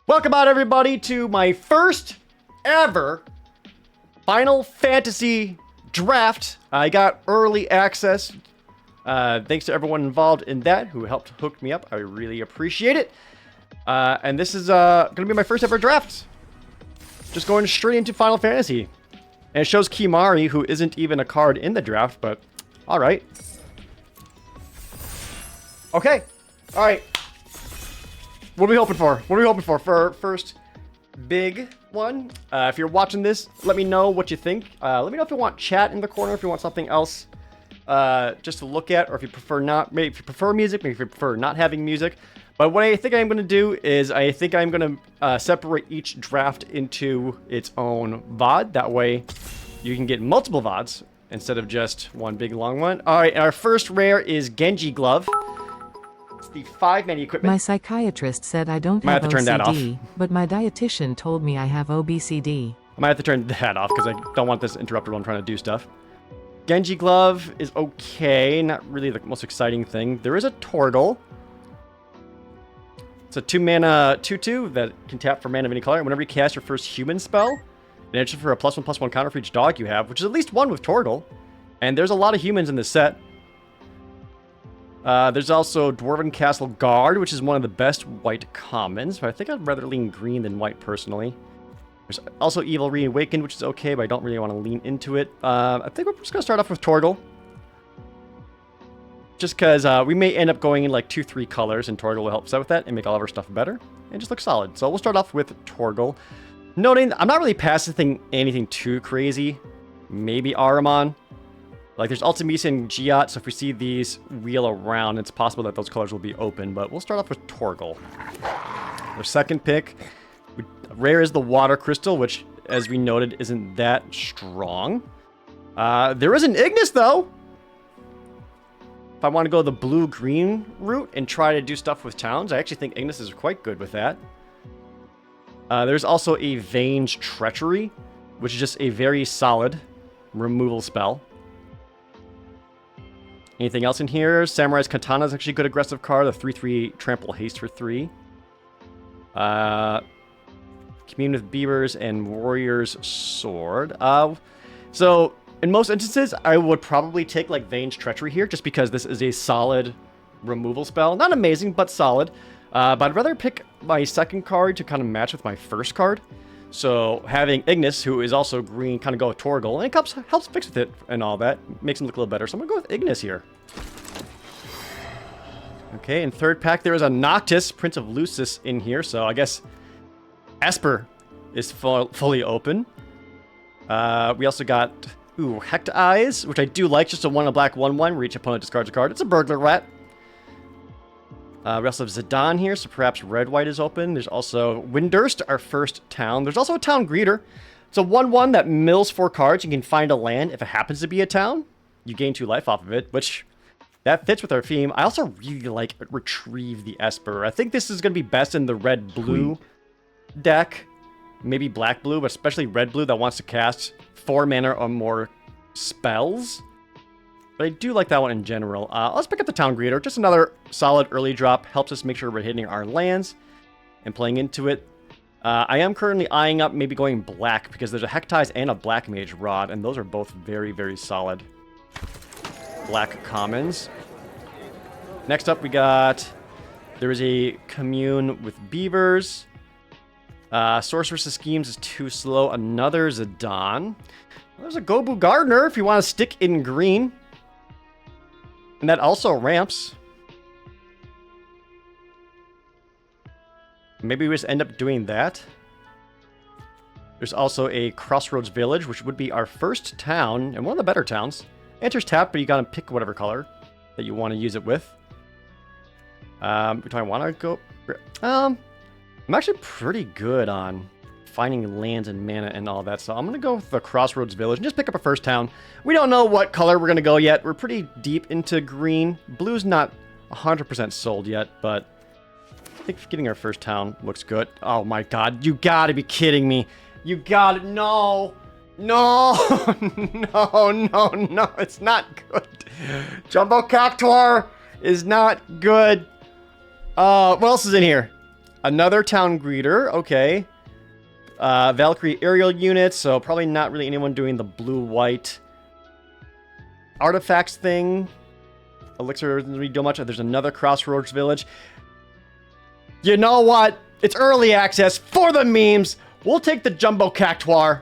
Welcome out, everybody, to my first ever Final Fantasy draft. I got early access. Thanks to everyone involved in that who helped hook me up. I really appreciate it. And this is going to be my first ever draft. Just going straight into Final Fantasy. And it shows Kimari, who isn't even a card in the draft, but all right. Okay. All right. What are we hoping for? What are we hoping for our first big one? If you're watching this, let me know what you think. Let me know if you want chat in the corner, if you want something else just to look at, or if you prefer not. Maybe if you prefer music, maybe if you prefer not having music. But what I think I'm going to do is I think I'm going to separate each draft into its own VOD. That way you can get multiple VODs instead of just one big long one. All right, our first rare is Genji Glove. The 5-mana equipment. My psychiatrist said I don't have OCD, but my dietitian told me I have OBCD. I might have to turn that off because I don't want this interrupted while I'm trying to do stuff. Genji Glove is okay, not really the most exciting thing. There is a Torgal. It's a 2-mana 2/2 that can tap for mana of any color. And whenever you cast your first human spell, it enters for a +1/+1 counter for each dog you have, which is at least one with Torgal. And there's a lot of humans in this set. There's also Dwarven Castle Guard, which is one of the best white commons, but I think I'd rather lean green than white personally. There's also Evil Reawakened, which is okay, but I don't really want to lean into it. I think we're just going to start off with Torgal. Just because we may end up going in like 2-3 colors, and Torgal will help us out with that and make all of our stuff better and just look solid. So we'll start off with Torgal. Noting I'm not really passing anything too crazy. Maybe Ahriman. Like, there's Ultimisa and Giat, so if we see these wheel around, it's possible that those colors will be open, but we'll start off with Torgal. Our second pick, rare is the Water Crystal, which, as we noted, isn't that strong. There is an Ignis, though! If I want to go the blue-green route and try to do stuff with towns, I actually think Ignis is quite good with that. There's also a Vane's Treachery, which is just a very solid removal spell. Anything else in here? Samurai's Katana is actually a good aggressive card. The 3/3 Trample Haste for 3. Commune with Beavers and Warrior's Sword. So, in most instances, I would probably take like Vane's Treachery here, just because this is a solid removal spell. Not amazing, but solid. But I'd rather pick my second card to kind of match with my first card. So having Ignis, who is also green, kind of go with Torgal, and it helps fix with it and all that. Makes him look a little better. So I'm going to go with Ignis here. Okay, in third pack, there is a Noctis, Prince of Lucis in here. So I guess Esper is fully open. We also got, Hecht Eyes, which I do like. Just a 1 black 1/1, where each opponent discards a card. It's a Burglar Rat. We also have Zidane here, so perhaps red-white is open. There's also Windurst, our first town. There's also a Town Greeter. It's a 1/1 that mills 4 cards. You can find a land. If it happens to be a town, you gain 2 life off of it, which that fits with our theme. I also really like Retrieve the Esper. I think this is going to be best in the red-blue deck. Maybe black-blue, but especially red-blue that wants to cast 4 mana or more spells. But I do like that one in general. Let's pick up the Town Greeter. Just another solid early drop. Helps us make sure we're hitting our lands and playing into it. I am currently eyeing up maybe going black, because there's a Hecht Eyes and a Black Mage Rod, and those are both very, very solid black commons. Next up, we got... There is a Commune with Beavers. Sorceress' Schemes is too slow. Another Zidane. There's a Gobu Gardener if you want to stick in green. And that also ramps. Maybe we just end up doing that. There's also a Crossroads Village, which would be our first town, and one of the better towns. Enters tapped, but you gotta pick whatever color that you want to use it with. Do I want to go... I'm actually pretty good on finding lands and mana and all that, so I'm going to go with the Crossroads Village and just pick up a first town. We don't know what color we're going to go yet. We're pretty deep into green. Blue's not 100% sold yet, but I think getting our first town looks good. Oh my god, you gotta be kidding me. You gotta... No! No! No, it's not good. Jumbo Cactuar is not good. What else is in here? Another town greeter. Okay. Valkyrie aerial units, so probably not really anyone doing the blue-white artifacts thing. Elixir doesn't really do much. There's another Crossroads Village. You know what? It's early access for the memes. We'll take the Jumbo Cactuar.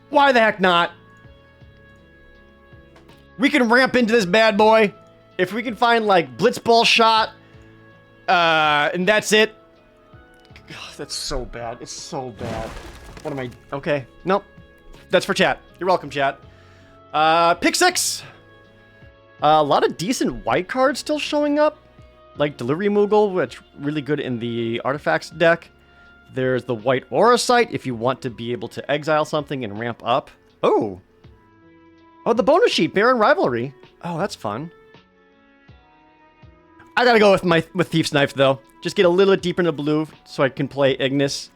Why the heck not? We can ramp into this bad boy. If we can find, like, Blitzball Shot, and that's it. God, that's so bad. It's so bad. What am I... Okay. Nope. That's for chat. You're welcome, chat. Pick 6. A lot of decent white cards still showing up. Like Delivery Moogle, which really good in the Artifacts deck. There's the White Aura Sight if you want to be able to exile something and ramp up. Oh. Oh, the bonus sheet, Baron Rivalry. Oh, that's fun. I gotta go with Thief's Knife, though. Just get a little bit deeper into blue so I can play Ignis.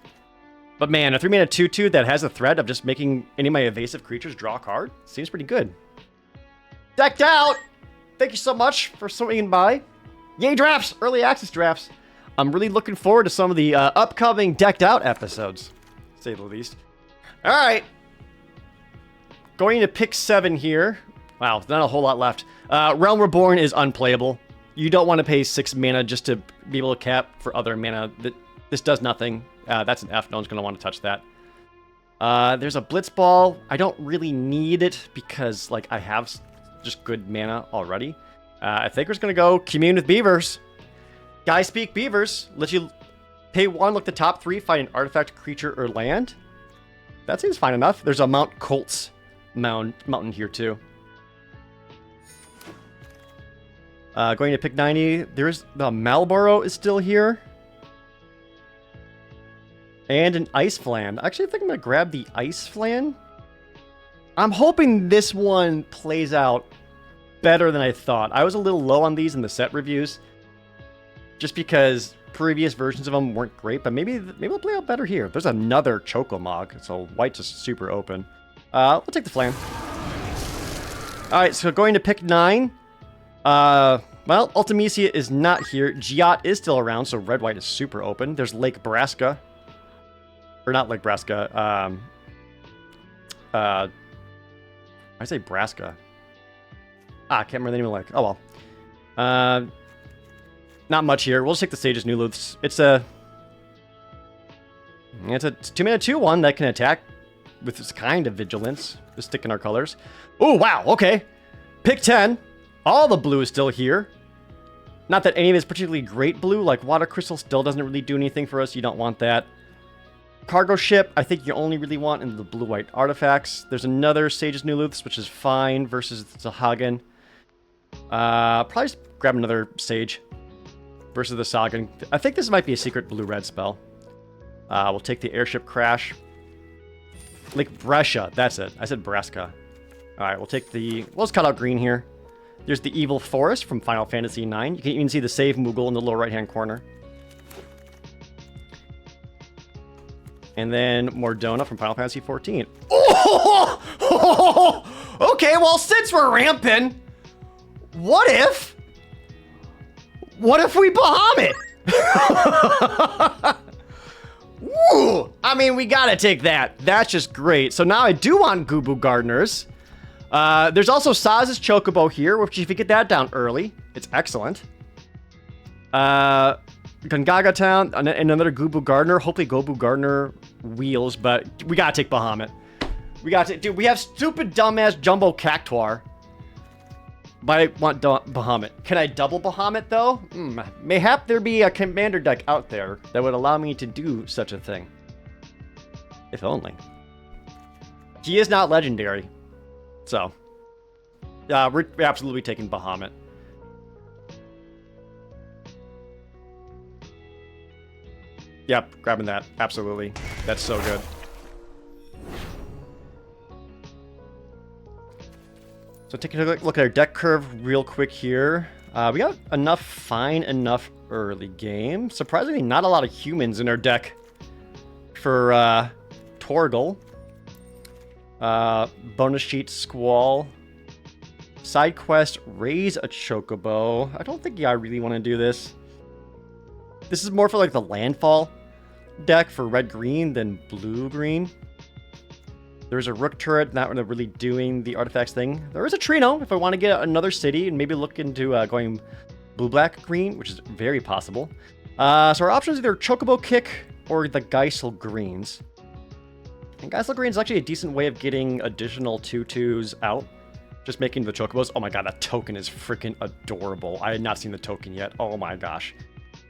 But man, a 3-mana 2/2 that has a threat of just making any of my evasive creatures draw a card seems pretty good. Decked out! Thank you so much for swinging by. Yay, drafts! Early access drafts. I'm really looking forward to some of the upcoming Decked Out episodes, to say the least. Alright. Going to pick 7 here. Wow, not a whole lot left. Realm Reborn is unplayable. You don't want to pay 6 mana just to be able to cap for other mana. This does nothing. That's an F. No one's going to want to touch that. There's a Blitzball. I don't really need it because, like, I have just good mana already. I think we're just going to go Commune with Beavers. Guys Speak Beavers. Let you pay 1, look the top 3, find an artifact, creature, or land. That seems fine enough. There's a Mount Colts mountain here, too. Going to pick 90. There's the Malboro is still here. And an Ice Flan. Actually, I think I'm going to grab the Ice Flan. I'm hoping this one plays out better than I thought. I was a little low on these in the set reviews. Just because previous versions of them weren't great. But maybe it'll play out better here. There's another Chocomog. So white's just super open. We'll take the Flan. Alright, so going to pick 9. Well, Ultimecia is not here. Giot is still around, so red-white is super open. There's Lake Braska. Or not Lake Braska. I say Braska. I can't remember the name of the lake. Oh, well. Not much here. We'll just take the Sage's New Luths. It's a 2-mana 2/1 that can attack with this kind of vigilance. Just stick in our colors. Oh, wow. Okay. Pick 10. All the blue is still here. Not that any of it is particularly great blue. Like Water Crystal still doesn't really do anything for us. You don't want that. Cargo Ship, I think you only really want in the blue-white artifacts. There's another Sage's New Luths, which is fine versus the Hagen. Probably just grab another Sage versus the Sagan. I think this might be a secret blue-red spell. We'll take the Airship Crash. Lake Brescia, that's it. I said Braska. Alright, we'll take the... We'll just cut out green here. There's the Evil Forest from Final Fantasy IX. You can even see the Save Moogle in the lower right-hand corner. And then Mordona from Final Fantasy XIV. Oh! Okay, well, since we're ramping, what if we Bahamut? Woo! I mean, we gotta take that. That's just great. So now I do want Gubu Gardeners. There's also Saz's Chocobo here, which if you get that down early, it's excellent. Gungaga Town, another Gubu Gardener. Hopefully Gubu Gardener wheels, but we gotta take Bahamut. We gotta take, dude, we have stupid dumbass Jumbo Cactuar. But I want Bahamut. Can I double Bahamut though? Mayhap there be a commander deck out there that would allow me to do such a thing. If only. He is not legendary. So, we're absolutely taking Bahamut. Yep, grabbing that. Absolutely. That's so good. So taking a look at our deck curve real quick here. We got fine enough early game. Surprisingly, not a lot of humans in our deck for Torgal. Bonus sheet Squall. Side quest, raise a Chocobo. I don't think I really want to do this. This is more for like the landfall deck for red-green than blue-green. There's a Rook turret, not really doing the artifacts thing. There is a Trino if I want to get another city and maybe look into going blue-black-green, which is very possible. So our options are either Chocobo Kick or the Geisel Greens. And Geisel Green is actually a decent way of getting additional 2/2s out. Just making the Chocobos. Oh my god, that token is freaking adorable. I had not seen the token yet. Oh my gosh.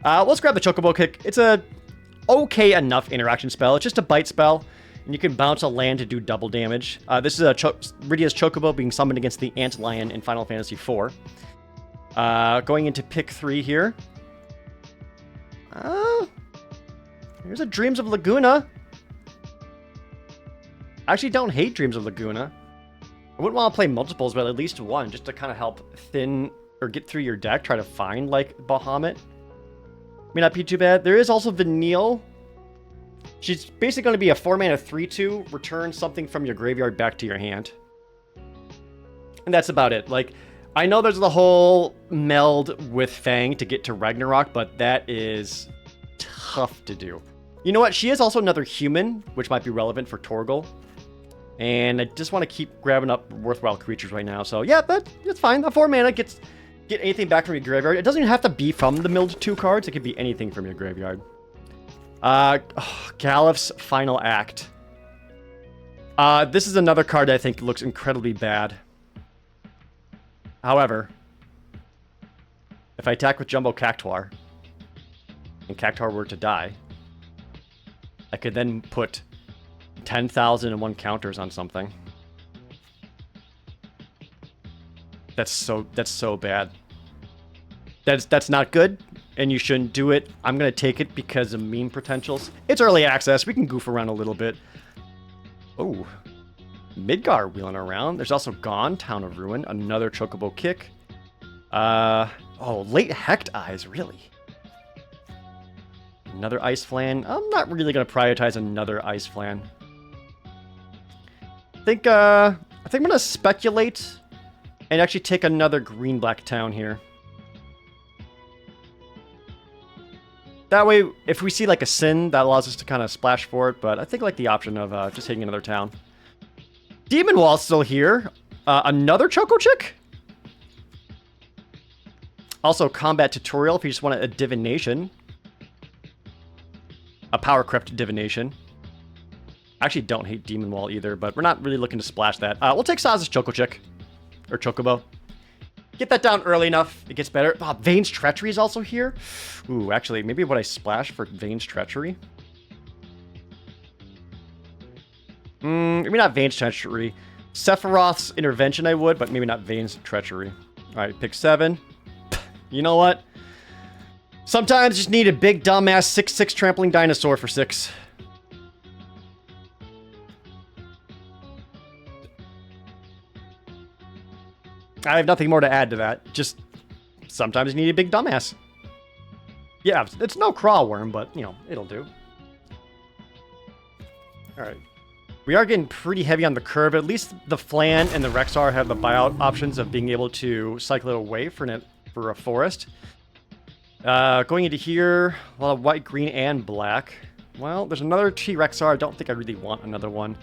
Let's grab the Chocobo Kick. It's a okay enough interaction spell. It's just a bite spell, and you can bounce a land to do double damage. This is a Rydia's Chocobo being summoned against the Ant Lion in Final Fantasy IV. Going into pick 3 here. Here's a Dreams of Laguna. I actually don't hate Dreams of Laguna. I wouldn't want to play multiples, but at least one, just to kind of help thin or get through your deck. Try to find, like, Bahamut. May not be too bad. There is also Vanille. She's basically going to be a 4-mana 3/2. Return something from your graveyard back to your hand. And that's about it. Like, I know there's the whole meld with Fang to get to Ragnarok, but that is tough to do. You know what? She is also another human, which might be relevant for Torgal. And I just want to keep grabbing up worthwhile creatures right now. So yeah, that's fine. A 4-mana get anything back from your graveyard. It doesn't even have to be from the milled 2 cards. It could be anything from your graveyard. Galif's Final Act. This is another card that I think looks incredibly bad. However, if I attack with Jumbo Cactuar, and Cactuar were to die, I could then put 10,001 counters on something. That's so bad. That's not good, and you shouldn't do it. I'm gonna take it because of meme potentials. It's early access. We can goof around a little bit. Oh, Midgar wheeling around. There's also Gone, Town of Ruin, another Chocobo Kick. Oh, late Hecht Eyes, really? Another Ice Flan. I'm not really gonna prioritize another Ice Flan. I think I'm gonna speculate and actually take another green-black town here. That way, if we see like a Sin, that allows us to kind of splash for it, but I think I like the option of just taking another town. Demon Wall's still here. Another Choco Chick? Also, Combat Tutorial if you just want a Divination. A Power Crept Divination. I actually don't hate Demon Wall either, but we're not really looking to splash that. We'll take Saz's Choco Chick. Or Chocobo. Get that down early enough, it gets better. Oh, Vane's Treachery is also here. Ooh, actually, maybe would I splash for Vane's Treachery? Maybe not Vane's Treachery. Sephiroth's Intervention I would, but maybe not Vane's Treachery. Alright, pick 7. You know what? Sometimes you just need a big dumbass 6/6 trampling dinosaur for 6. I have nothing more to add to that. Just sometimes you need a big dumbass. Yeah, it's no crawl worm, but, you know, it'll do. Alright. We are getting pretty heavy on the curve. At least the Flan and the Rexar have the buyout options of being able to cycle it away for a forest. Going into here, a lot of white, green, and black. Well, there's another T-Rexar. I don't think I really want another one.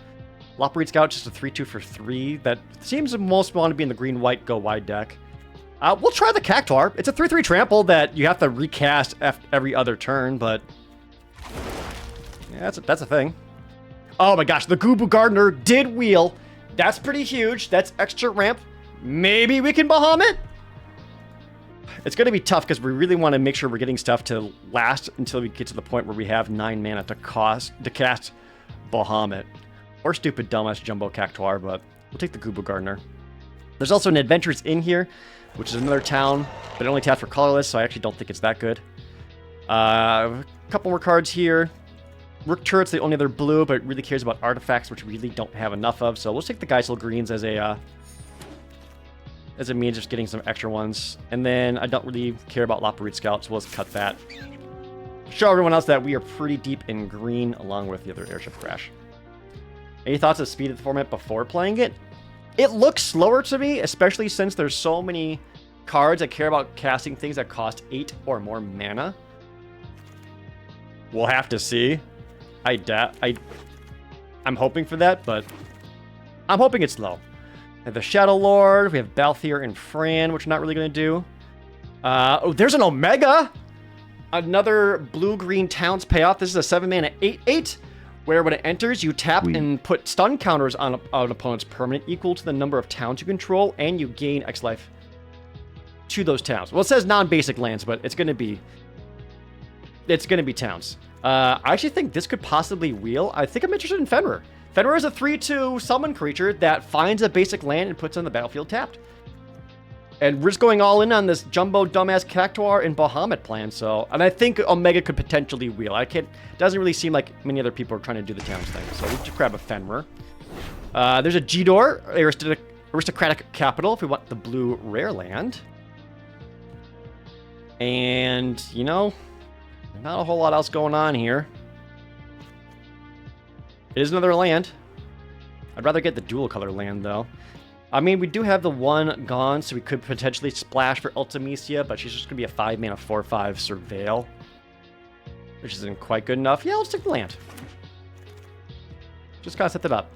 Lockbreed Scout, just a 3/2 for 3. That seems to most want to be in the green-white go-wide deck. We'll try the Cactuar. It's a 3/3 trample that you have to recast every other turn, but... yeah, that's a thing. Oh my gosh, the Goobu Gardener did wheel. That's pretty huge. That's extra ramp. Maybe we can Bahamut? It's going to be tough because we really want to make sure we're getting stuff to last until we get to the point where we have 9 mana to cast Bahamut. Or stupid dumbass Jumbo Cactuar, but we'll take the Goobu Gardener. There's also an Adventures Inn here, which is another town, but it only taps for colorless, so I actually don't think it's that good. A couple more cards here. Rook Turret's the only other blue, but it really cares about artifacts, which we really don't have enough of, so let's take the Geisel Greens as a means of getting some extra ones. And then I don't really care about Lockbreed Scout, so let's cut that. Show everyone else that we are pretty deep in green, along with the other Airship Crash. Any thoughts of speed of the format before playing it? It looks slower to me, especially since there's so many cards that care about casting things that cost 8 or more mana. We'll have to see. I'm hoping for that, but I'm hoping it's low. We have the Shadow Lord. We have Balthier and Fran, which we're not really going to do. Oh, there's an Omega! Another blue-green Towns payoff. This is a 7-mana 8/8, where when it enters, you tap and put stun counters on an opponent's permanent equal to the number of towns you control, and you gain X life to those towns. Well, it says non-basic lands, but it's going to be towns. I actually think this could possibly wheel. I think I'm interested in Fenrir. Fenrir is a 3/2 summon creature that finds a basic land and puts it on the battlefield tapped. And we're just going all in on this jumbo dumbass Cactuar and Bahamut plan. So, and I think Omega could potentially wheel. Doesn't really seem like many other people are trying to do the towns thing. So we just grab a Fenrir. There's a G-Door, aristocratic capital if we want the blue rare land. And, you know, not a whole lot else going on here. It is another land. I'd rather get the dual color land, though. I mean, we do have the one gone, so we could potentially splash for Ultimecia, but she's just going to be a 5-mana 4/5 Surveil, which isn't quite good enough. Yeah, let's take the land. Just gotta set that up.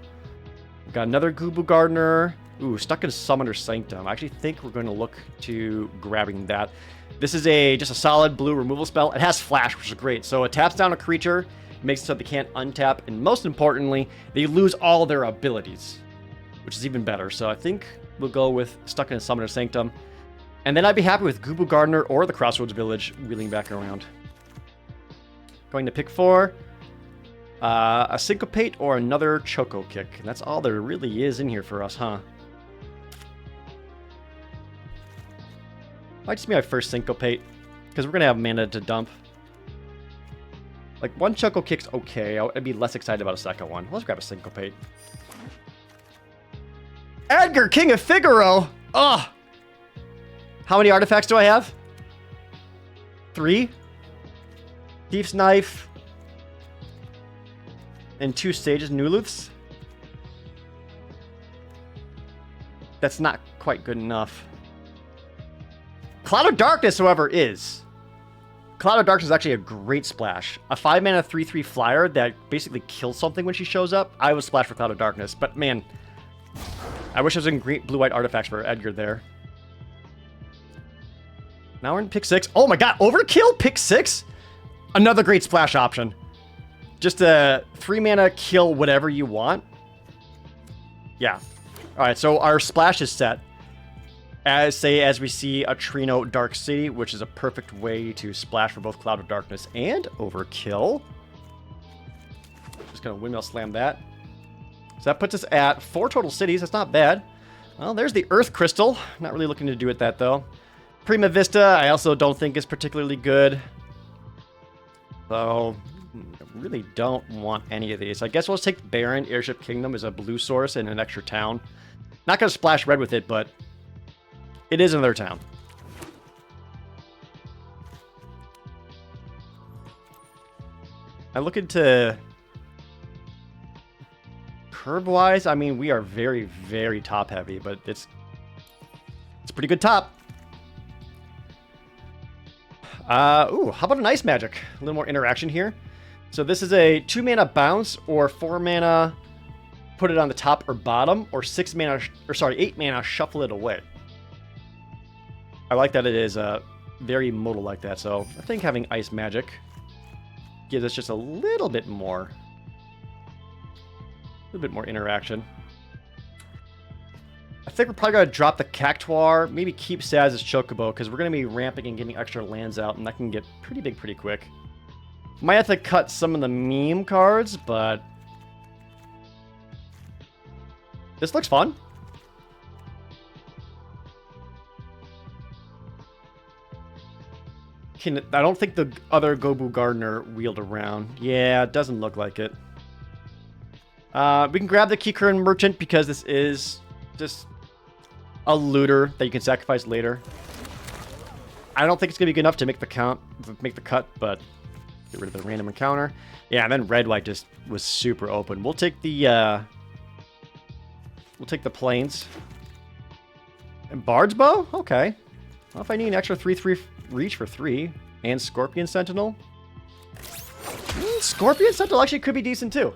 We've got another Gubu Gardener. Ooh, stuck in Summoner's Sanctum. I actually think we're going to look to grabbing that. This is just a solid blue removal spell. It has Flash, which is great. So it taps down a creature, makes it so they can't untap, and most importantly, they lose all their abilities, which is even better. So I think we'll go with Stuck in a Summoner's Sanctum. And then I'd be happy with Gubu Gardener or the Crossroads Village wheeling back around. Going to pick 4. A Syncopate or another Choco Kick. And that's all there really is in here for us, huh? Might just be my first Syncopate, because we're going to have mana to dump. Like, one Choco Kick's okay. I'd be less excited about a second one. Let's grab a Syncopate. Edgar, King of Figaro! Ugh! How many artifacts do I have? 3? Thief's Knife. And 2 Sages Nuluths. That's not quite good enough. Cloud of Darkness, however, is. Cloud of Darkness is actually a great splash. A 5-mana 3/3 flyer that basically kills something when she shows up. I would splash for Cloud of Darkness, but man, I wish I was in great blue-white artifacts for Edgar there. Now we're in pick 6. Oh my god, Overkill? Pick 6? Another great splash option. Just a 3-mana kill whatever you want. Yeah. Alright, so our splash is set. As we see a Trino Dark City, which is a perfect way to splash for both Cloud of Darkness and Overkill. Just gonna windmill slam that. So that puts us at 4 total cities. That's not bad. Well, there's the Earth Crystal. Not really looking to do it that, though. Prima Vista, I also don't think is particularly good. So, I really don't want any of these. I guess we'll just take Baron. Airship Kingdom is a blue source and an extra town. Not going to splash red with it, but it is another town. I look into curve-wise. I mean, we are very, very top-heavy, but it's pretty good top. Ooh, how about an Ice Magic? A little more interaction here. So this is a 2-mana bounce or 4-mana put it on the top or bottom, or 8-mana shuffle it away. I like that it is very modal like that, so I think having Ice Magic gives us just a little bit more interaction. I think we're probably going to drop the Cactuar, maybe keep Saz as Chocobo, because we're going to be ramping and getting extra lands out, and that can get pretty big pretty quick. Might have to cut some of the meme cards, but this looks fun. I don't think the other Gobu Gardener wheeled around. Yeah, it doesn't look like it. We can grab the Kikurin Merchant because this is just a looter that you can sacrifice later. I don't think it's gonna be good enough to make the cut, but get rid of the random encounter. Yeah, and then red white just was super open. We'll take the plains. And Bard's Bow? Okay. Well, if I need an extra 3/3 reach for 3 and Scorpion Sentinel. Scorpion Sentinel actually could be decent too.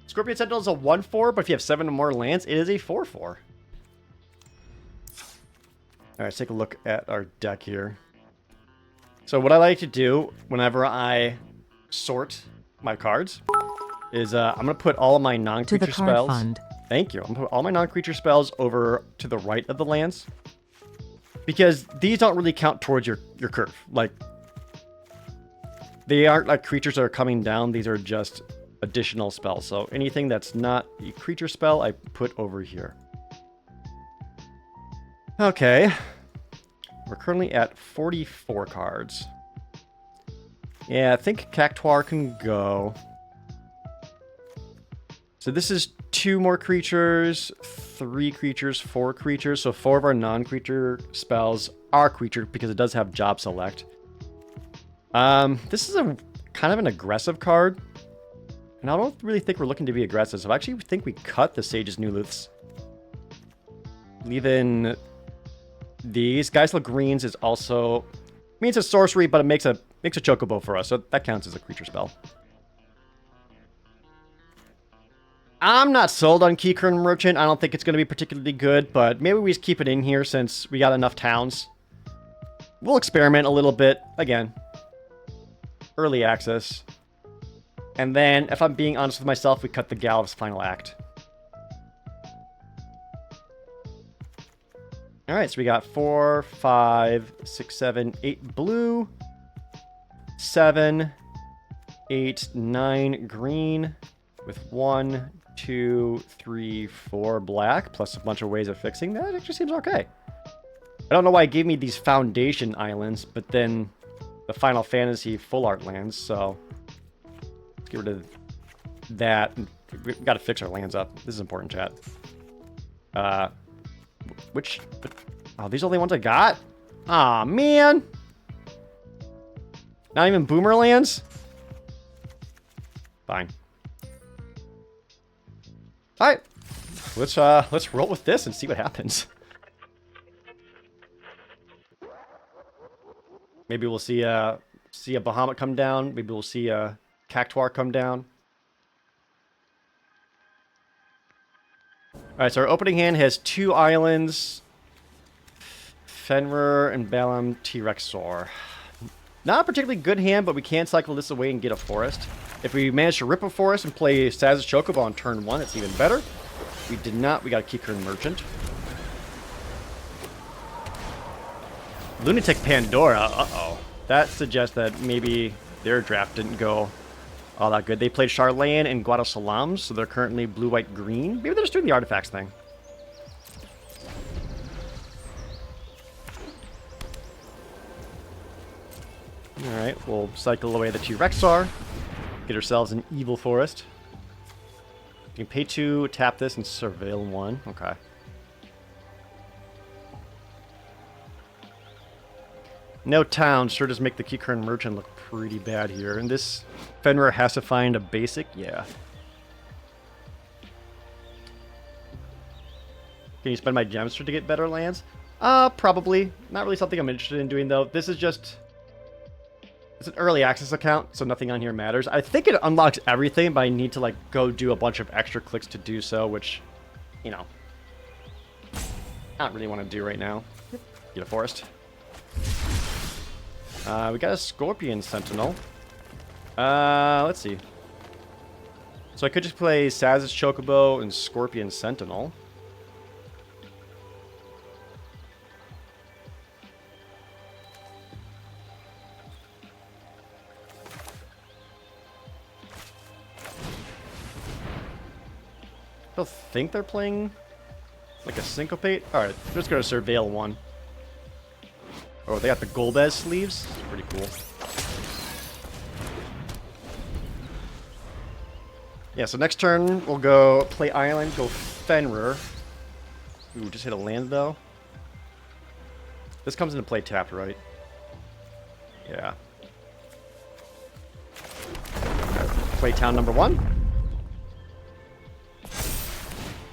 Scorpion Sentinel is a 1/4, but if you have 7 or more lands, it is a 4/4. Alright, let's take a look at our deck here. So what I like to do whenever I sort my cards is I'm going to put all of my non-creature spells... Fund. Thank you. I'm going to put all my non-creature spells over to the right of the lands. Because these don't really count towards your curve. Like, they aren't like creatures that are coming down. These are just additional spells. So anything that's not a creature spell, I put over here. Okay. We're currently at 44 cards. Yeah, I think Cactuar can go. So this is 2 more creatures, 3 creatures, 4 creatures. So 4 of our non-creature spells are creature because it does have job select. This is a kind of an aggressive card. And I don't really think we're looking to be aggressive. So I actually think we cut the Sage's New Luths. Leave in these. Geisel Greens is also... I mean, it's a sorcery, but it makes a chocobo for us. So that counts as a creature spell. I'm not sold on Keycurrent Merchant. I don't think it's going to be particularly good, but maybe we just keep it in here since we got enough towns. We'll experiment a little bit. Again, early access. And then, if I'm being honest with myself, we cut the Galv's Final Act. Alright, so we got 4, 5, 6, 7, 8 blue, 7, 8, 9 green, with 1, 2, 3, 4 black, plus a bunch of ways of fixing that. It actually seems okay. I don't know why it gave me these Foundation Islands, but then the Final Fantasy Full Art lands, so let's get rid of that. We've got to fix our lands up. This is important, chat. Oh, these are the only ones I got? Aw, man. Not even Boomer lands? Fine. Alright. Let's roll with this and see what happens. Maybe we'll see a Bahamut come down. Maybe we'll see a Cactuar come down. Alright, so our opening hand has 2 islands. Fenrir and Balam T-Rexor. Not a particularly good hand, but we can cycle this away and get a forest. If we manage to rip a forest and play Saz's Chocobo on turn 1, it's even better. We did not. We got a Keycurrent Merchant. Lunatic Pandora. Uh-oh. That suggests that maybe their draft didn't go all that good. They played Charlane and Guadosalams, so they're currently blue, white, green. Maybe they're just doing the artifacts thing. Alright, we'll cycle away the T-Rexar. Get ourselves an Evil Forest. You can pay 2, tap this, and surveil 1. Okay. No town sure does make the Keycurrent Merchant look pretty bad here. And this Fenrir has to find a basic? Yeah. Can you spend my gemster to get better lands? Probably. Not really something I'm interested in doing, though. This is just... It's an early access account, so nothing on here matters. I think it unlocks everything, but I need to, like, go do a bunch of extra clicks to do so, which, you know, I don't really want to do right now. Get a forest. We got a Scorpion Sentinel. Let's see. So I could just play Saz's Chocobo and Scorpion Sentinel. I don't think they're playing like a Syncopate. Alright, let's go to Surveil 1. Oh, they got the Golbez sleeves. Pretty cool. Yeah, so next turn we'll go play Island, go Fenrir. Ooh, just hit a land though. This comes into play tapped, right? Yeah. Play town number 1.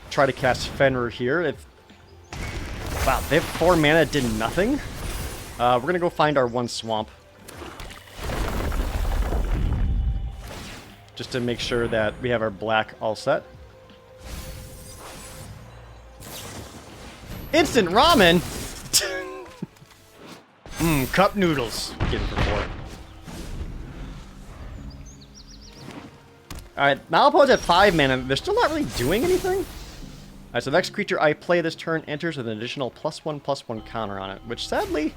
Try to cast Fenrir here. Wow, they have 4 mana, did nothing. We're gonna go find our 1 swamp. just to make sure that we have our black all set. Instant ramen? Cup noodles. Get it for 4. Alright, now opponent's at 5 mana. They're still not really doing anything. Alright, so the next creature I play this turn enters with an additional +1/+1 counter on it, which sadly,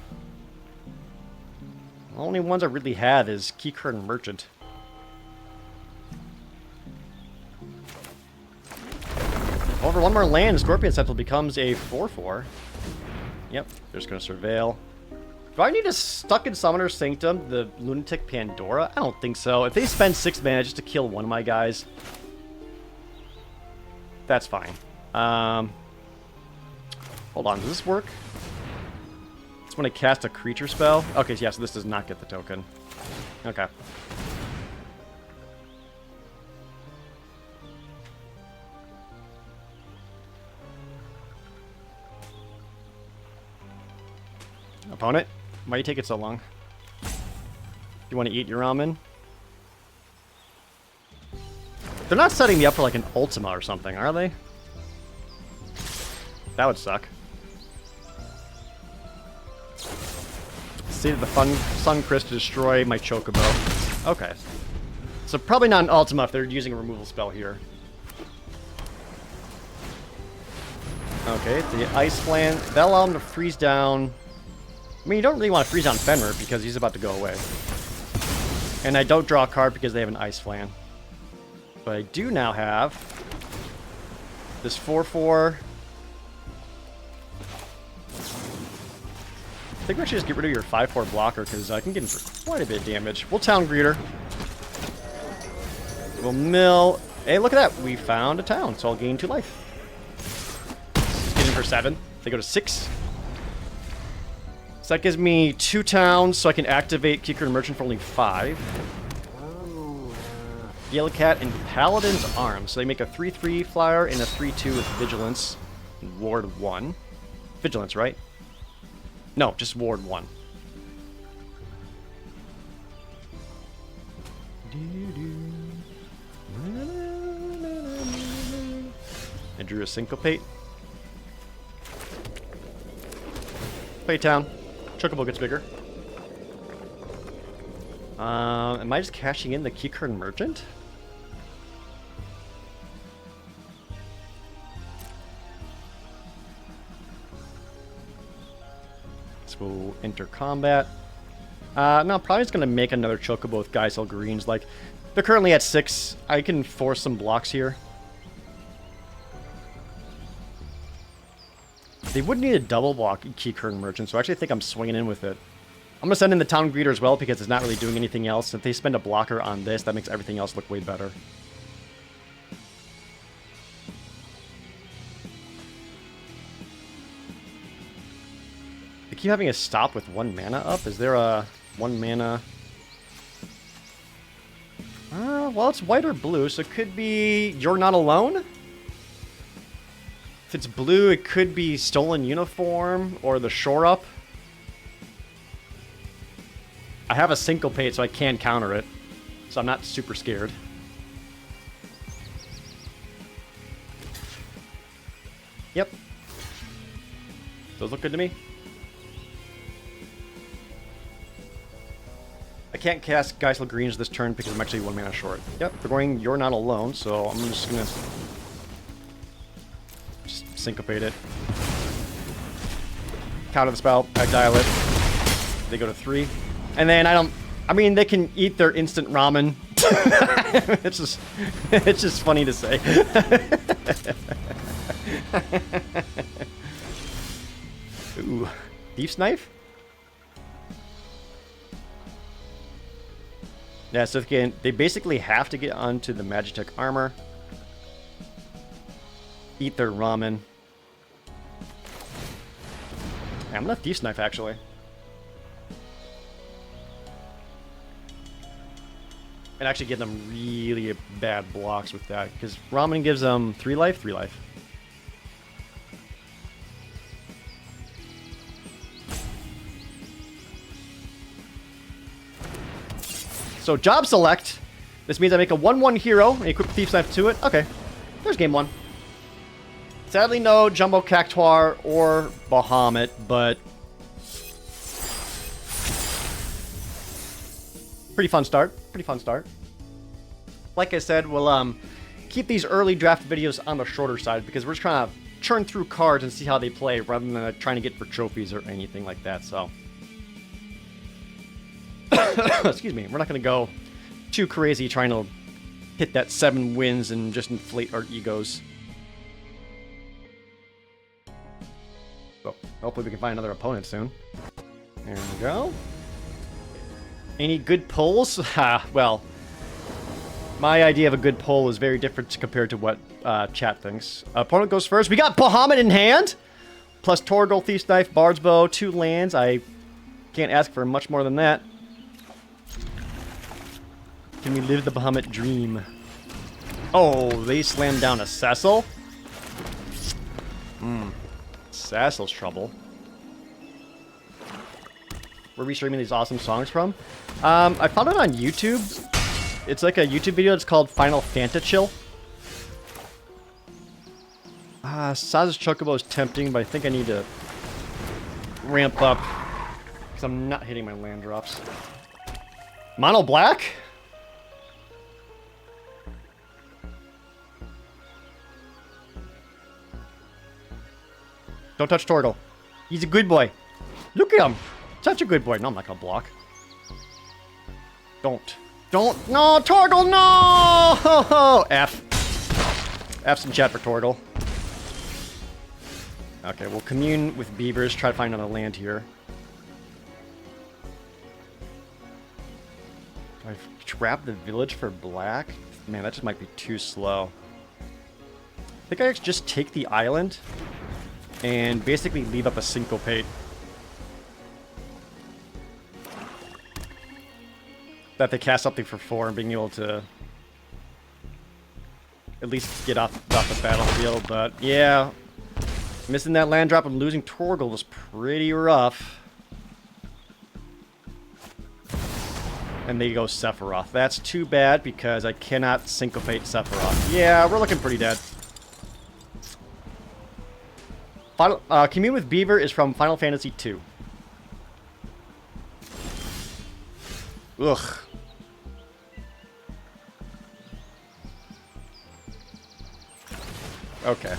the only ones I really have is Keycurtain Merchant. However, one more land, Scorpion Sentinel becomes a 4/4. Yep, they're just going to Surveil. Do I need a Stuck in Summoner's Sanctum, the Lunatic Pandora? I don't think so. If they spend 6 mana just to kill one of my guys, that's fine. Hold on, does this work? It's when I cast a creature spell? Okay, yeah, so this does not get the token. Okay. Opponent, why are you taking so long? You want to eat your ramen? They're not setting me up for like an Ultima or something, are they? That would suck. Seed of the Suncrest to destroy my Chocobo. Okay. So probably not an Ultima if they're using a removal spell here. Okay, the Ice Plant. That'll allow him to freeze down. I mean, you don't really want to freeze down Fenrir because he's about to go away. And I don't draw a card because they have an Ice Flan. But I do now have this 4/4. I think we should just get rid of your 5/4 blocker because I can get him for quite a bit of damage. We'll Town Greeter. We'll mill. Hey, look at that. We found a town, so I'll gain 2 life. Get him for 7. They go to 6. So that gives me 2 towns, so I can activate Keycurtain Merchant for only 5. Yellow Cat and Paladin's Arm. So they make a 3/3 flyer and a 3/2 with Vigilance and Ward 1. Vigilance, right? No, just Ward 1. I drew a Syncopate. Play town. Chocobo gets bigger. Am I just cashing in the Keycurtain Merchant? Let's go enter combat. No, probably just going to make another Chocobo with Geisel Greens. Like, they're currently at 6. I can force some blocks here. They would need a double block Keycurtain Merchant, so I actually think I'm swinging in with it. I'm going to send in the Town Greeter as well because it's not really doing anything else. If they spend a blocker on this, that makes everything else look way better. They keep having a stop with 1 mana up. Is there a 1 mana? Well, it's white or blue, so it could be You're Not Alone? If it's blue, it could be Stolen Uniform or the Shore Up. I have a Syncopate, so I can counter it. So I'm not super scared. Yep. Those look good to me. I can't cast Geisel Greens this turn because I'm actually 1 mana short. Yep, they're going You're Not Alone, so I'm just gonna syncopate it. Counter the spell, I dial it. They go to 3. And then I mean, they can eat their instant ramen. it's just funny to say. Ooh, Thief's Knife? Yeah, so they basically have to get onto the Magitech armor. Eat their ramen. Yeah, I'm gonna Thief's Knife, actually. And actually get them really bad blocks with that, because ramen gives them 3 life, 3 life. So job select. This means I make a 1/1 hero and equip Thief's Knife to it. Okay, there's game 1. Sadly, no Jumbo Cactuar or Bahamut, but pretty fun start. Pretty fun start. Like I said, we'll keep these early draft videos on the shorter side because we're just trying to churn through cards and see how they play rather than trying to get for trophies or anything like that. So, excuse me, we're not going to go too crazy trying to hit that 7 wins and just inflate our egos. So, hopefully we can find another opponent soon. There we go. Any good pulls? Well, my idea of a good pull is very different compared to what chat thinks. Opponent goes first. We got Bahamut in hand! Plus Torgal, Thief's Knife, Bard's Bow, 2 lands. I can't ask for much more than that. Can we live the Bahamut dream? Oh, they slammed down a Cecil? Cecil's trouble. Where are we streaming these awesome songs from? I found it on YouTube. It's like a YouTube video. It's called Final Fantachill. Saz's Chocobo is tempting, but I think I need to ramp up because I'm not hitting my land drops. Mono black? Don't touch Torgal. He's a good boy. Look at him. Such a good boy. No, I'm not gonna block. Don't. No, Torgal, no! F. F's in chat for Torgal. Okay, we'll commune with beavers. Try to find another land here. Do I trap the village for black? Man, that just might be too slow. I think I just take the island and basically leave up a syncopate. That they cast something for 4 and being able to at least get off the battlefield. But yeah, missing that land drop and losing Torgal was pretty rough. And they go Sephiroth. That's too bad because I cannot syncopate Sephiroth. Yeah, we're looking pretty dead. Commune with Beaver is from Final Fantasy II. Ugh. Okay.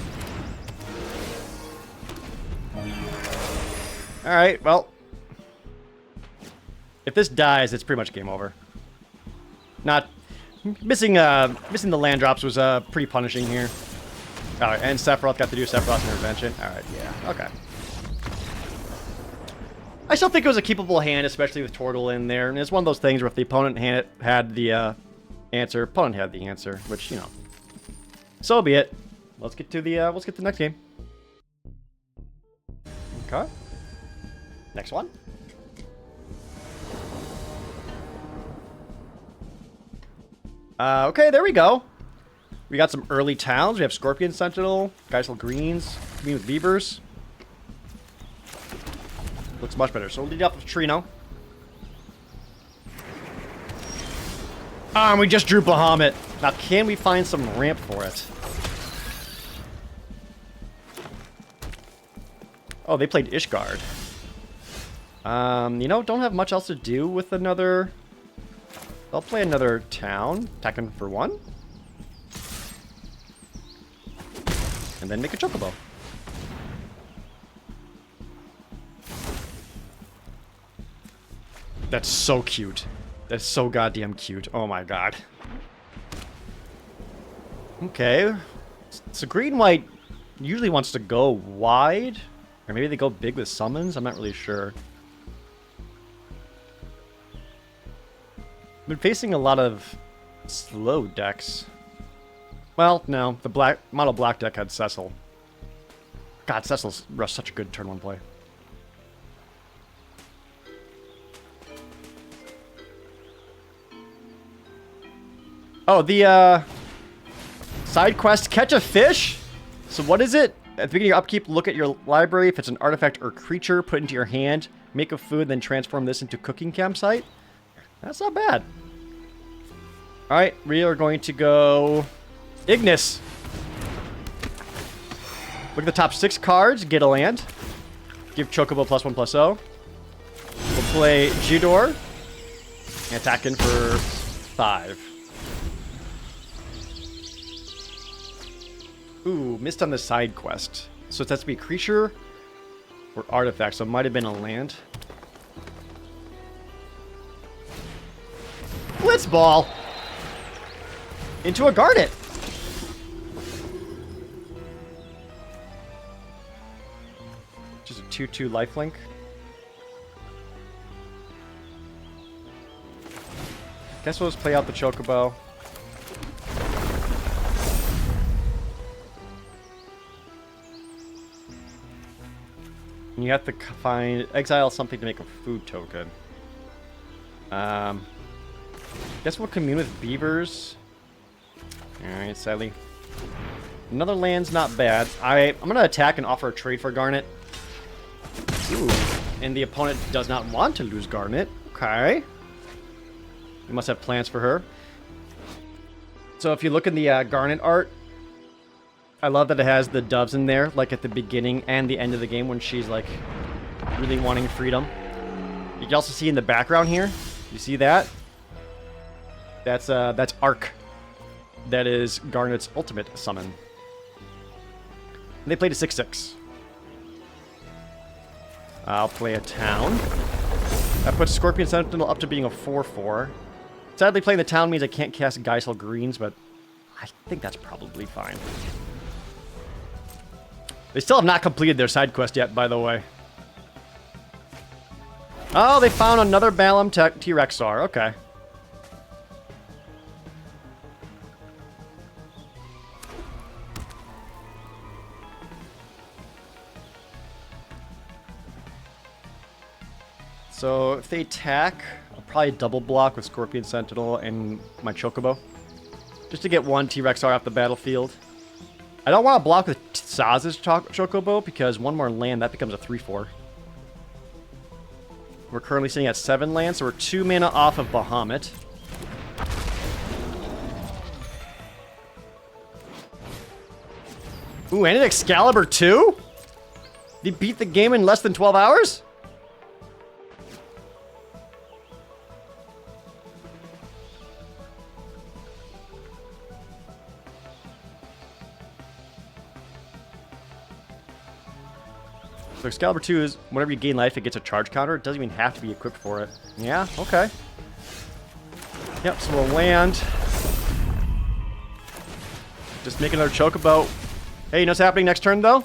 Alright, well. If this dies, it's pretty much game over. Not... Missing the land drops was pretty punishing here. Alright, and Sephiroth got to do Sephiroth's intervention. Alright, yeah, okay. I still think it was a keepable hand, especially with Torgal in there. And it's one of those things where if the opponent had the answer, opponent had the answer, which, you know. So be it. Let's get to the next game. Okay. Next one. Okay, there we go. We got some early towns. We have Scorpion Sentinel, Geisel Greens, me with Beavers. Looks much better. So we'll lead up with Trino. And we just drew Bahamut. Now, can we find some ramp for it? Oh, they played Ishgard. You know, don't have much else to do with another... I'll play another town. Tekken for 1. And then make a Chocobo. That's so cute. That's so goddamn cute. Oh my god. Okay. So green-white usually wants to go wide. Or maybe they go big with summons. I'm not really sure. I've been facing a lot of slow decks. Well, no. The mono black deck had Cecil. God, Cecil's such a good turn 1 play. Oh, the side quest, catch a fish? So what is it? At the beginning of your upkeep, look at your library. If it's an artifact or creature, put it into your hand. Make a food, then transform this into cooking campsite. That's not bad. Alright, we are going to go Ignis. Look at the top 6 cards, get a land. Give Chocobo +1/+0. We'll play Jidor. And attack in for 5. Ooh, missed on the side quest. So it has to be creature or artifact, so it might have been a land. Blitzball! Into a Garnet! Just a 2/2 lifelink. Guess we'll just play out the Chocobo. And you have to exile something to make a food token. Guess we'll commune with beavers. Alright, sadly. Another land's not bad. I'm gonna attack and offer a trade for Garnet. Ooh. And the opponent does not want to lose Garnet. Okay. We must have plans for her. So if you look in the Garnet art, I love that it has the doves in there, like at the beginning and the end of the game when she's like really wanting freedom. You can also see in the background here. You see that? That's Arc. That is Garnet's ultimate summon. And they played a 6/6. I'll play a town. That puts Scorpion Sentinel up to being a 4/4. Sadly, playing the town means I can't cast Geisel Greens, but I think that's probably fine. They still have not completed their side quest yet, by the way. Oh, they found another Balam T-Rexar. Okay. So if they attack, I'll probably double block with Scorpion Sentinel and my Chocobo. Just to get one T-Rexar off the battlefield. I don't want to block with Saz's Chocobo because one more land, that becomes a 3/4. We're currently sitting at 7 lands, so we're 2 mana off of Bahamut. Ooh, and an Excalibur 2? They beat the game in less than 12 hours? So Excalibur 2 is whenever you gain life, it gets a charge counter. It doesn't even have to be equipped for it. Yeah, okay. Yep, so we'll land. Just make another Chocobo. Hey, you know what's happening next turn, though?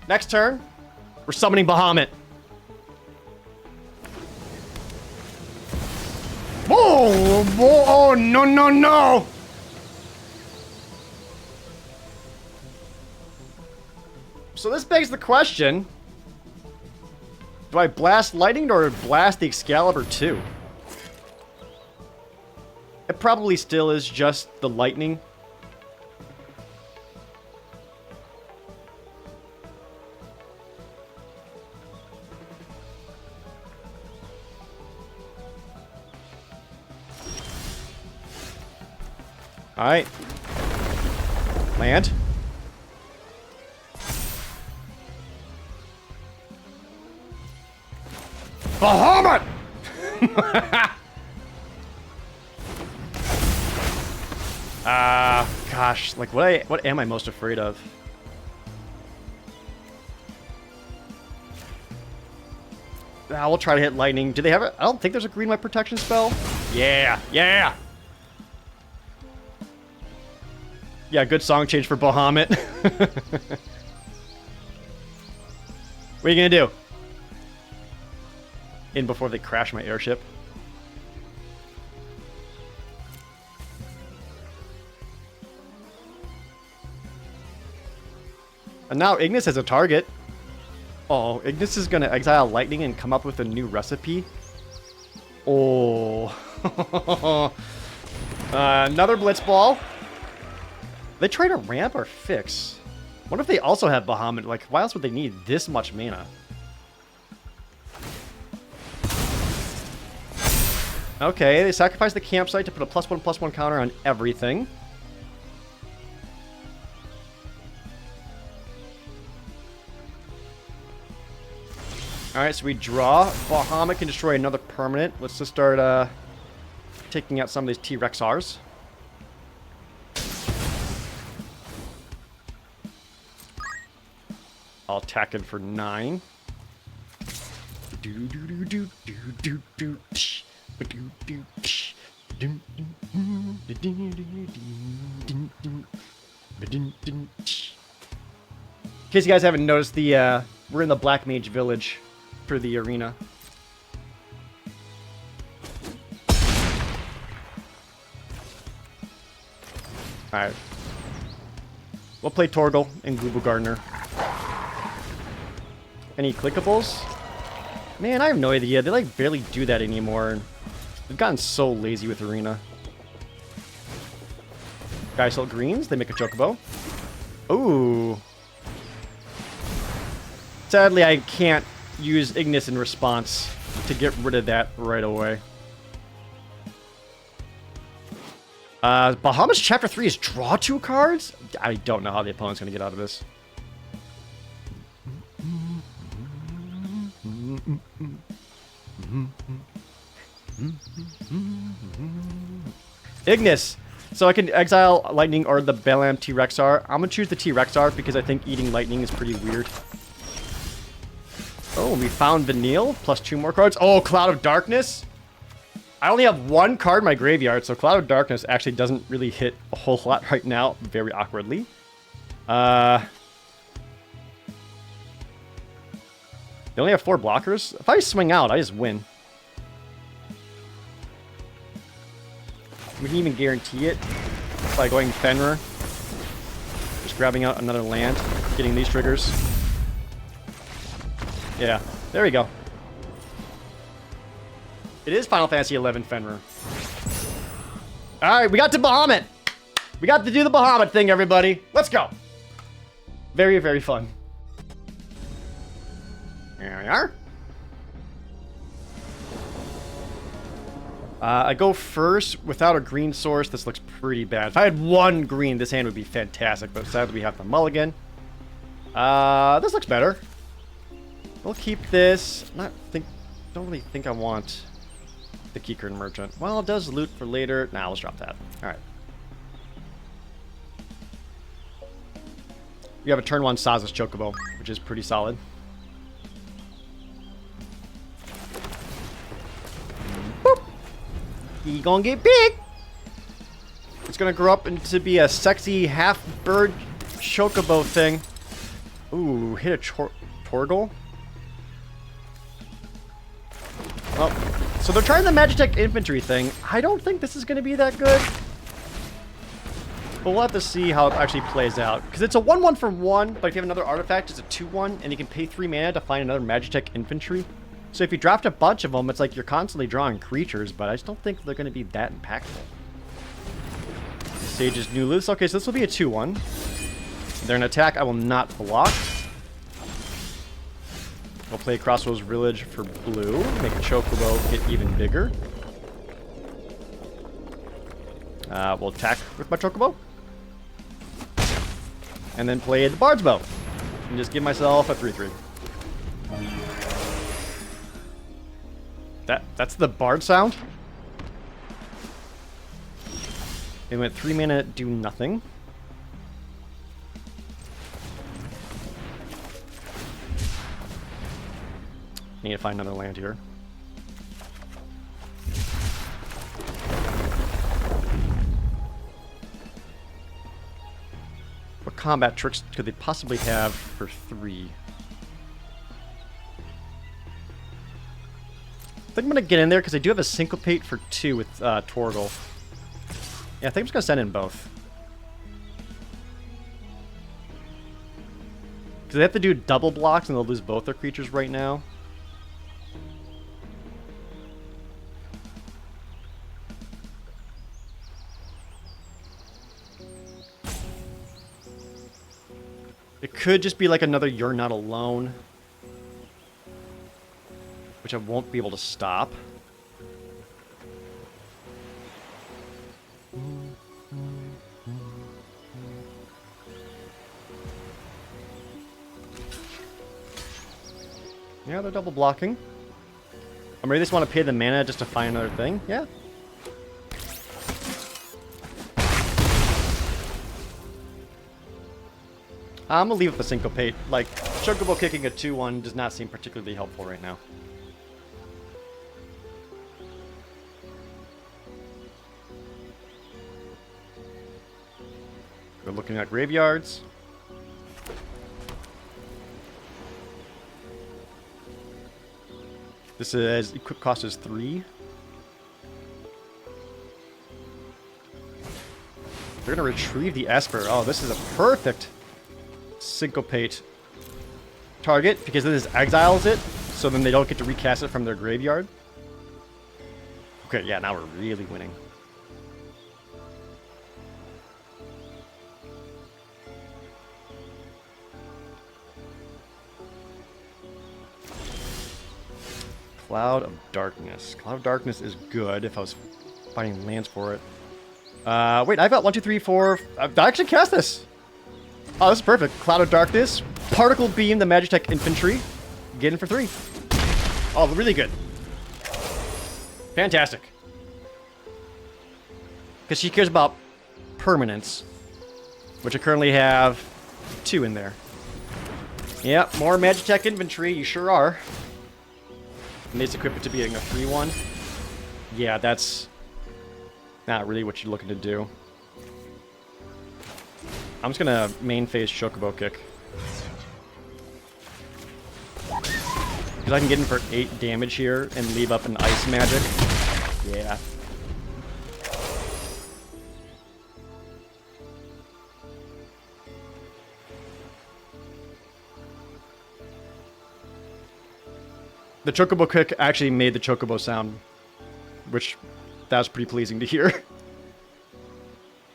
Next turn, we're summoning Bahamut. Whoa! Whoa! Oh, no, no, no! So this begs the question, do I blast Lightning or blast the Excalibur 2? It probably still is just the Lightning. Alright. Land. Bahamut! Gosh, like what am I most afraid of? We'll try to hit lightning. Do they have it? I don't think there's a green light protection spell. Yeah, yeah. Yeah, good song change for Bahamut. What are you gonna do? In before they crash my airship. And now Ignis has a target. Oh, Ignis is gonna exile lightning and come up with a new recipe. Oh. Another Blitzball. They try to ramp or fix. What if they also have Bahamut? Like, why else would they need this much mana? Okay, they sacrificed the campsite to put a +1/+1 counter on everything. Alright, so we draw. Bahamut can destroy another permanent. Let's just start taking out some of these T-Rexars. I'll attack him for 9. In case you guys haven't noticed, we're in the Black Mage Village for the arena. Alright. We'll play Torgal and Global Gardener. Any clickables? Man, I have no idea. They like barely do that anymore. They've gotten so lazy with arena. Geisel greens, they make a chocobo. Ooh. Sadly, I can't use Ignis in response to get rid of that right away. Bahamut's Chapter 3 is draw 2 cards? I don't know how the opponent's going to get out of this. Ignis! So I can exile Lightning or the Balam T-Rexar. I'm going to choose the T-Rexar because I think eating Lightning is pretty weird. Oh, we found Vanille, plus 2 more cards. Oh, Cloud of Darkness! I only have 1 card in my graveyard, so Cloud of Darkness actually doesn't really hit a whole lot right now, very awkwardly. They only have 4 blockers. If I swing out, I just win. We can even guarantee it by going Fenrir. Just grabbing out another land, getting these triggers. Yeah, there we go. It is Final Fantasy XI Fenrir. Alright, we got to Bahamut! We got to do the Bahamut thing, everybody. Let's go! Very, very fun. There we are. I go first without a green source. This looks pretty bad. If I had 1 green, this hand would be fantastic, but sadly we have the mulligan. This looks better. We'll keep this. Don't really think I want the Keycurtain Merchant. Well, it does loot for later. Nah, let's drop that. Alright. We have a turn 1 Saz's Chocobo, which is pretty solid. Boop! He gonna get big! It's gonna grow up into be a sexy half-bird Chocobo thing. Ooh, hit a Torgal? Well, so they're trying the Magitech Infantry thing. I don't think this is going to be that good. But we'll have to see how it actually plays out. Because it's a 1/1 for 1, but if you have another artifact, it's a 2/1, and you can pay 3 mana to find another Magitech Infantry. So if you draft a bunch of them, it's like you're constantly drawing creatures, but I just don't think they're going to be that impactful. Sage's New Loose. Okay, so this will be a 2/1. They're an attack I will not block. We'll play Crossroads Village for blue. Make a Chocobo get even bigger. We'll attack with my Chocobo. And then play the Bard's Bow. And just give myself a 3/3. That's the Bard sound? They went 3 mana, do nothing. Need to find another land here. What combat tricks could they possibly have for 3? I think I'm going to get in there because I do have a Syncopate for 2 with Torgal. Yeah, I think I'm just going to send in both. Because they have to do double blocks and they'll lose both their creatures right now. It could just be like another You're Not Alone, which I won't be able to stop. Yeah, they're double blocking. I mean, they just want to pay the mana just to find another thing. Yeah. I'm gonna leave it the Syncopate. Like, Chocobo kicking a 2-1 does not seem particularly helpful right now. We're looking at graveyards. This is equip cost is 3. They're gonna retrieve the Esper. Oh, this is a perfect Syncopate target because this exiles it, so then they don't get to recast it from their graveyard. Okay, yeah, now we're really winning. Cloud of Darkness. Cloud of Darkness is good if I was finding lands for it. Wait, I've got 1, 2, 3, 4. I actually cast this. Oh, this is perfect. Cloud of Darkness. Particle Beam the Magitech Infantry. Get in for 3. Oh, really good. Fantastic. Because she cares about permanence, which I currently have 2 in there. Yep, more Magitech Infantry. You sure are. And they equip it to being a 3-1. Yeah, that's not really what you're looking to do. I'm just gonna main phase Chocobo Kick. Because I can get in for 8 damage here and leave up an Ice Magic. Yeah. The Chocobo Kick actually made the Chocobo sound, which that was pretty pleasing to hear.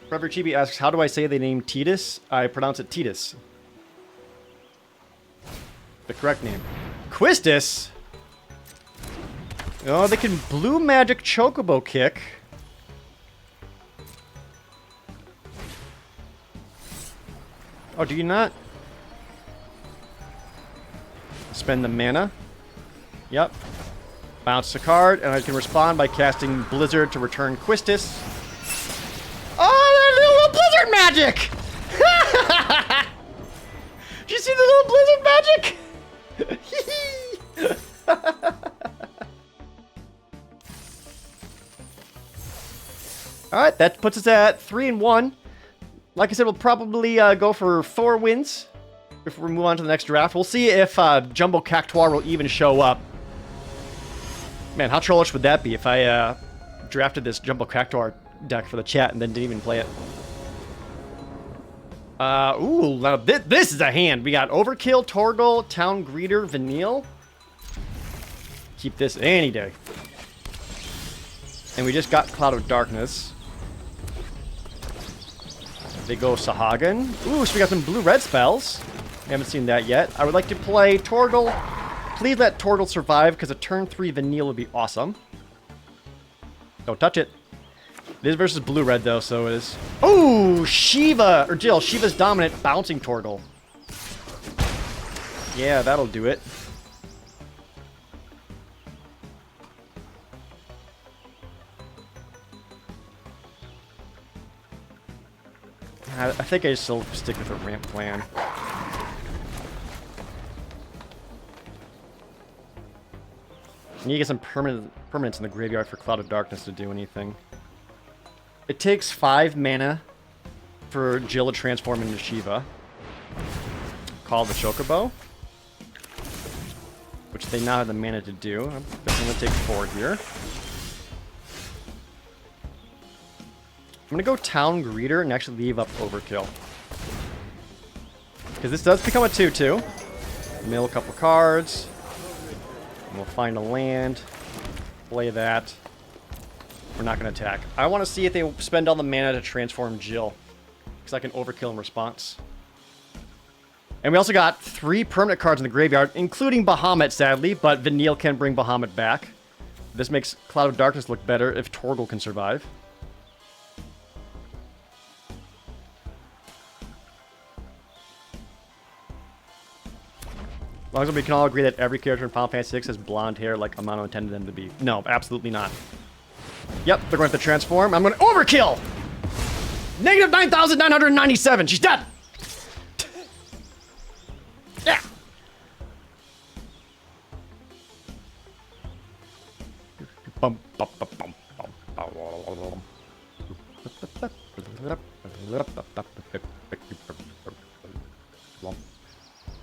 Forever Chibi asks, how do I say the name Tidus? I pronounce it Tidus. The correct name. Quistis? Oh, they can blue magic Chocobo Kick. Oh, do you not? Spend the mana. Yep. Bounce a card, and I can respond by casting Blizzard to return Quistis. Oh, that little Blizzard magic! Did you see the little Blizzard magic? Alright, that puts us at 3-1. Like I said, we'll probably go for 4 wins before we move on to the next draft. We'll see if Jumbo Cactuar will even show up. Man, how trollish would that be if I drafted this Jumbo Cactuar deck for the chat and then didn't even play it? Ooh, now this is a hand. We got Overkill, Torgal, Town Greeter, Vanille. Keep this any day. And we just got Cloud of Darkness. They go Sahagan. Ooh, so we got some blue-red spells. I haven't seen that yet. I would like to play Torgal. Please let Torgal survive, because a turn 3 Vanille would be awesome. Don't touch it. It is versus blue-red, though, so it is... Ooh, Shiva! Or Jill, Shiva's dominant, bouncing Torgal. Yeah, that'll do it. I think I still stick with the ramp plan. You need to get some permanence in the graveyard for Cloud of Darkness to do anything. It takes 5 mana for Jill to transform into Shiva. Call the Chocobo, which they now have the mana to do. I'm going to take 4 here. I'm going to go Town Greeter and actually leave up Overkill. Because this does become a 2-2. Mill a couple cards. And we'll find a land. Play that. We're not going to attack. I want to see if they spend all the mana to transform Jill. Because I can Overkill in response. And we also got 3 permanent cards in the graveyard, including Bahamut, sadly. But Vanille can bring Bahamut back. This makes Cloud of Darkness look better if Torgal can survive. long as we can all agree that every character in Final Fantasy VI has blonde hair like Amano intended them to be. No, absolutely not. Yep, they're going to transform. I'm going to overkill! Negative 9,997. She's dead! Yeah! Bum, bum, bum, bum, bum, bum.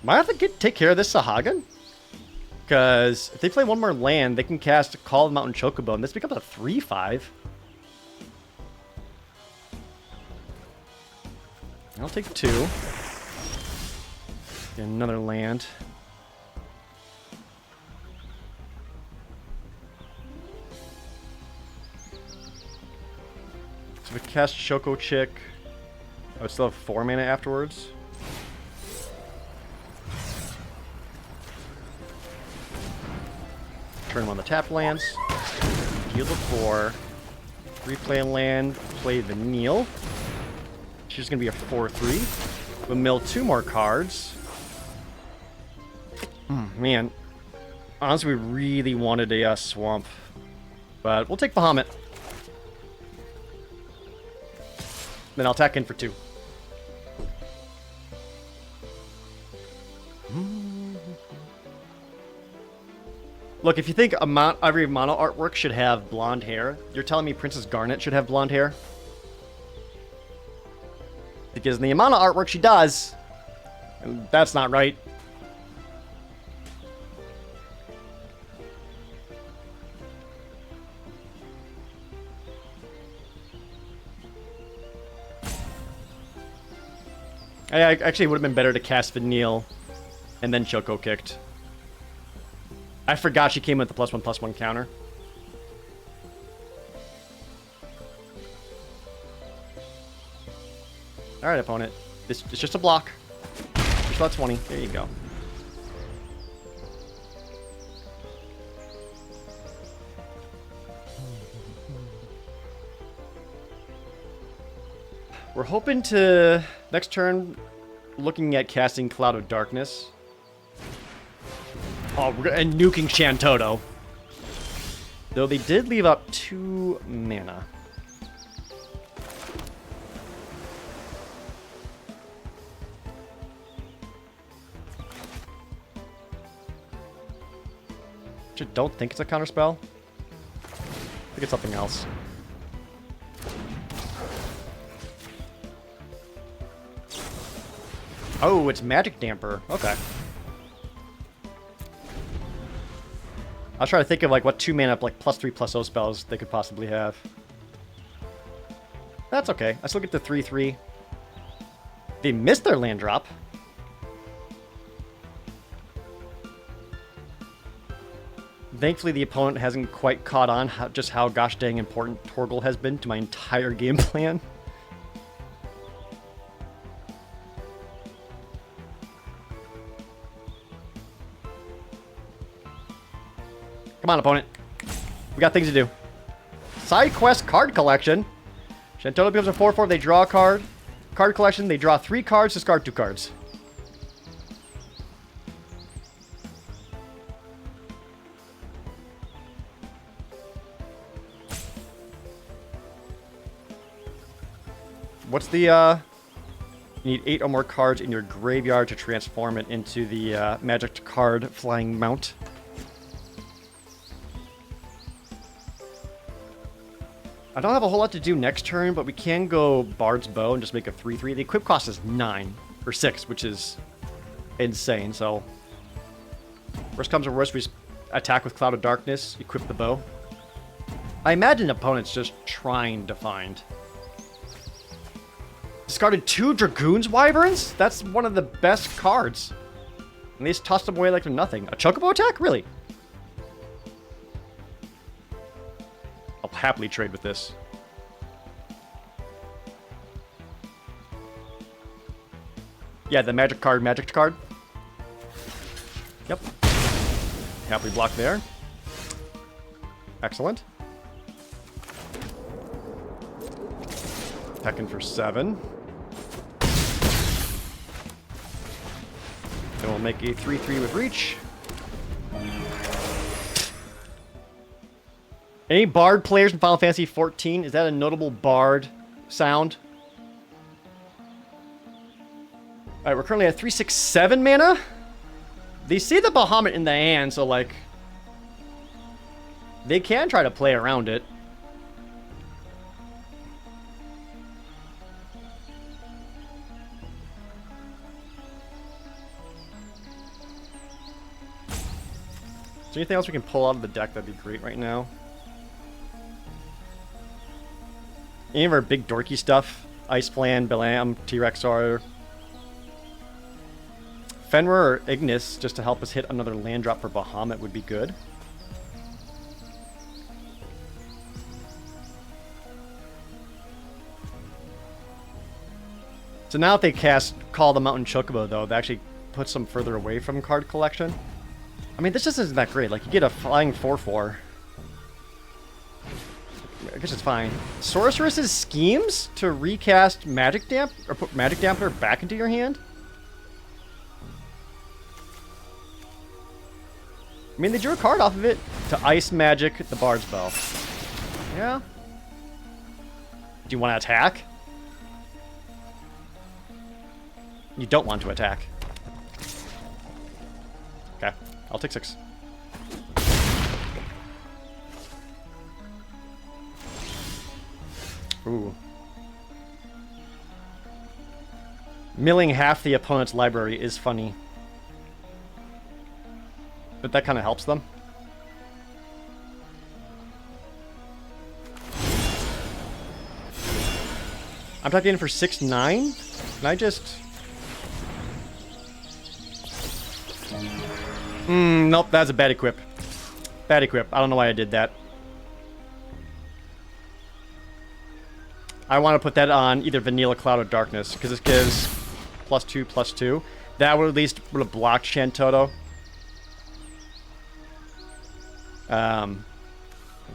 Might have to take care of this Sahagin? Because if they play one more land, they can cast Call of the Mountain Chocobo, and this becomes a 3/5. I'll take 2. Get another land. So if we cast Choco Chick, I would still have 4 mana afterwards. Turn 1 the tap lands. Heal the 4. Replay a land. Play the Neil. She's going to be a 4/3. We'll mill 2 more cards. Man. Honestly, we really wanted a swamp. But we'll take Bahamut. Then I'll attack in for 2. Look, if you think every mono artwork should have blonde hair, you're telling me Princess Garnet should have blonde hair? Because in the Amana artwork she does. And that's not right. Actually, it would have been better to cast Vanille and then Choco kicked. I forgot she came with the +1/+1 counter. Alright, opponent. It's just a block. Just about 20. There you go. We're hoping to, next turn, looking at casting Cloud of Darkness. Oh, and nuking Shantoto. Though they did leave up 2 mana. I don't think it's a counterspell. I think it's something else. Oh, it's Magic Damper. Okay. I'll try to think of like what 2 mana like +3/+0 spells they could possibly have. That's okay. I still get the 3/3. They missed their land drop. Thankfully, the opponent hasn't quite caught on just how gosh dang important Torgal has been to my entire game plan. Come on, opponent. We got things to do. Side quest card collection. Shantoto becomes a 4/4. They draw a card. Card collection. They draw 3 cards, discard 2 cards. What's the, You need 8 or more cards in your graveyard to transform it into the magic card flying mount. I don't have a whole lot to do next turn, but we can go Bard's Bow and just make a 3/3. The equip cost is 9 or 6, which is insane. So, worst comes to worst, we just attack with Cloud of Darkness, equip the bow. I imagine opponent's just trying to find. Discarded 2 Dragoon's Wyverns? That's one of the best cards. And they just tossed them away like they're nothing. A Chocobo attack? Really? I'll happily trade with this. Yeah, the magic card. Yep. Happily block there. Excellent. Attacking for 7. Then we'll make a 3/3 with reach. Any Bard players in Final Fantasy 14? Is that a notable Bard sound? Alright, we're currently at 367 mana. They see the Bahamut in the hand, so like... they can try to play around it. Is there anything else we can pull out of the deck that'd be great right now? Any of our big dorky stuff? Ice Plan, Belam, T-Rexar. Fenrir or Ignis, just to help us hit another land drop for Bahamut would be good. So now if they cast Call the Mountain Chocobo, though, that actually puts them further away from card collection. I mean, this just isn't that great. Like, you get a flying 4/4. I guess it's fine. Sorceress's schemes to recast Magic Damp, or put Magic Dampener back into your hand? I mean, they drew a card off of it to Ice Magic the Bard's Bow. Yeah. Do you want to attack? You don't want to attack. Okay, I'll take 6. Ooh. Milling half the opponent's library is funny. But that kind of helps them. I'm typing in for 6/9. Can I just... nope, that's a bad equip. Bad equip. I don't know why I did that. I want to put that on either Vanilla, Cloud, or Darkness, because it gives +2/+2. That would at least would have blocked Shantoto.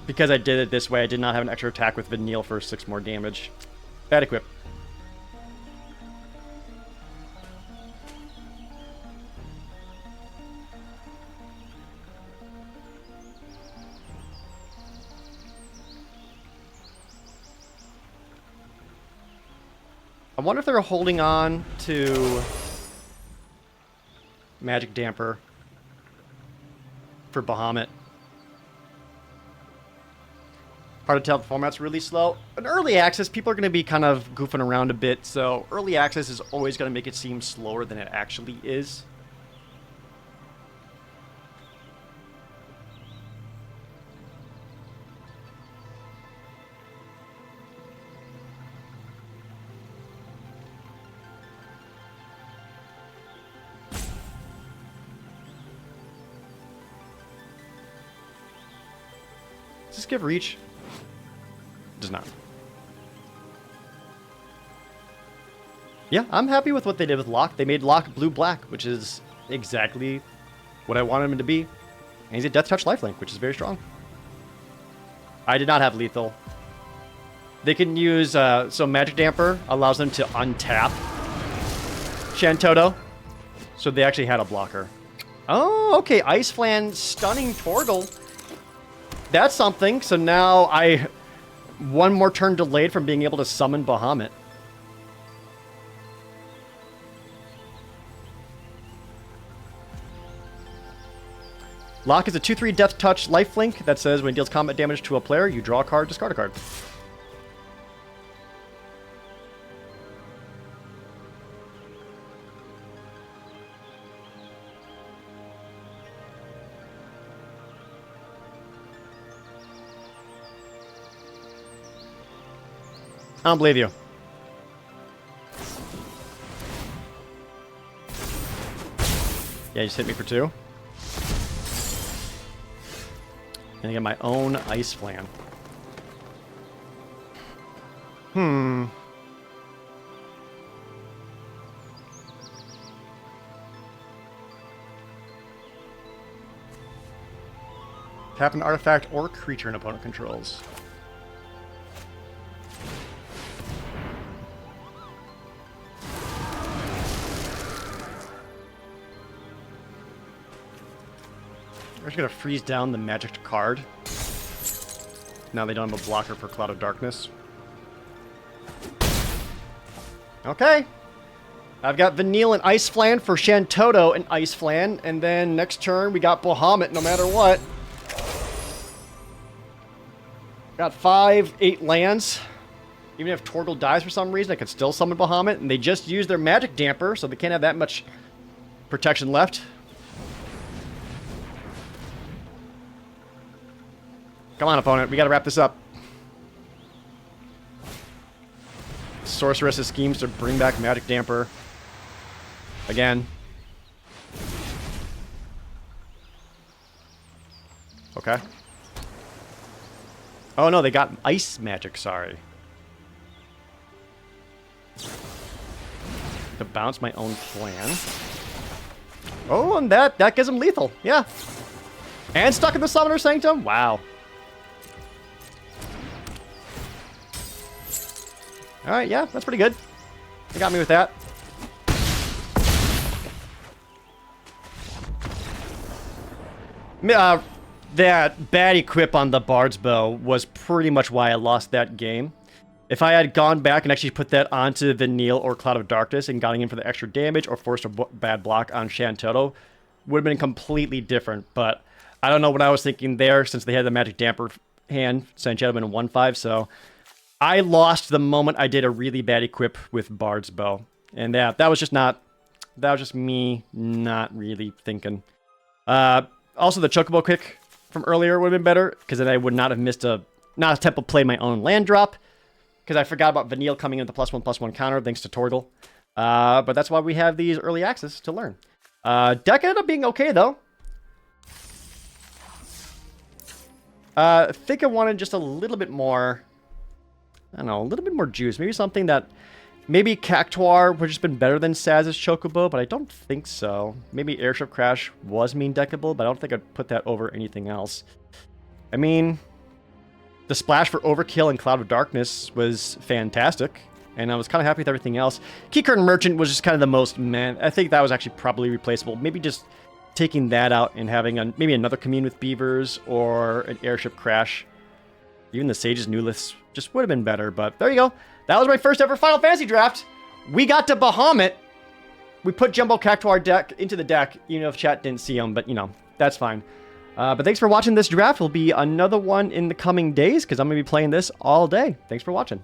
Because I did it this way, I did not have an extra attack with Vanille for 6 more damage. Bad equip. I wonder if they're holding on to Magic Damper for Bahamut. Hard to tell, the format's really slow. In early access, people are going to be kind of goofing around a bit, so early access is always going to make it seem slower than it actually is. Does this give reach? Does not. Yeah, I'm happy with what they did with Locke. They made Locke blue-black, which is exactly what I wanted him to be. And he's a Death Touch lifelink, which is very strong. I did not have lethal. They can use, so Magic Damper allows them to untap Shantoto. So they actually had a blocker. Oh, okay, Ice Flan stunning Torgal. That's something. So now one more turn delayed from being able to summon Bahamut. Locke is a 2/3 Death Touch lifelink that says when it deals combat damage to a player, you draw a card, discard a card. I don't believe you. Yeah, you just hit me for 2. And I get my own Ice Flan. Tap an artifact or creature an opponent controls. We're just gonna freeze down the magic card. Now they don't have a blocker for Cloud of Darkness. Okay. I've got Vanille and Ice Flan for Shantoto and Ice Flan. And then next turn, we got Bahamut no matter what. Got 8 lands. Even if Torgal dies for some reason, I could still summon Bahamut. And they just used their magic damper, so they can't have that much protection left. Come on, opponent. We gotta wrap this up. Sorceress' schemes to bring back magic damper. Again. Okay. Oh no, they got ice magic, sorry. To bounce my own plan. Oh, and that gives him lethal, yeah. And stuck in the Summoner Sanctum? Wow. Alright, yeah, that's pretty good. They got me with that. That bad equip on the Bard's Bow was pretty much why I lost that game. If I had gone back and actually put that onto Vanille or Cloud of Darkness and gotten in for the extra damage or forced a bad block on Shantoto, would have been completely different. But I don't know what I was thinking there since they had the magic damper hand, sent Gentleman in 1-5, so I lost the moment I did a really bad equip with Bard's Bow. And that was just me not really thinking. Also, the Chocobo kick from earlier would have been better, because then I would not have missed not a temple play my own land drop, because I forgot about Vanille coming in with the +1/+1 counter thanks to Torgal. But that's why we have these early access to learn. Deck ended up being okay, though. I think I wanted just a little bit more, I don't know, a little bit more juice. Maybe something that, maybe Cactuar would have just been better than Saz's Chocobo, but I don't think so. Maybe Airship Crash was mean deckable, but I don't think I'd put that over anything else. I mean, the splash for Overkill and Cloud of Darkness was fantastic, and I was kind of happy with everything else. Keycurtain Merchant was just kind of the most meh. I think that was actually probably replaceable. Maybe just taking that out and having maybe another Commune with Beavers or an Airship Crash. Even the Sage's Newliths just would have been better, but there you go. That was my first ever Final Fantasy draft. We got to Bahamut. We put Jumbo Cactuar deck into the deck, even if chat didn't see them, but you know, that's fine. But thanks for watching this draft. Will be another one in the coming days, because I'm going to be playing this all day. Thanks for watching.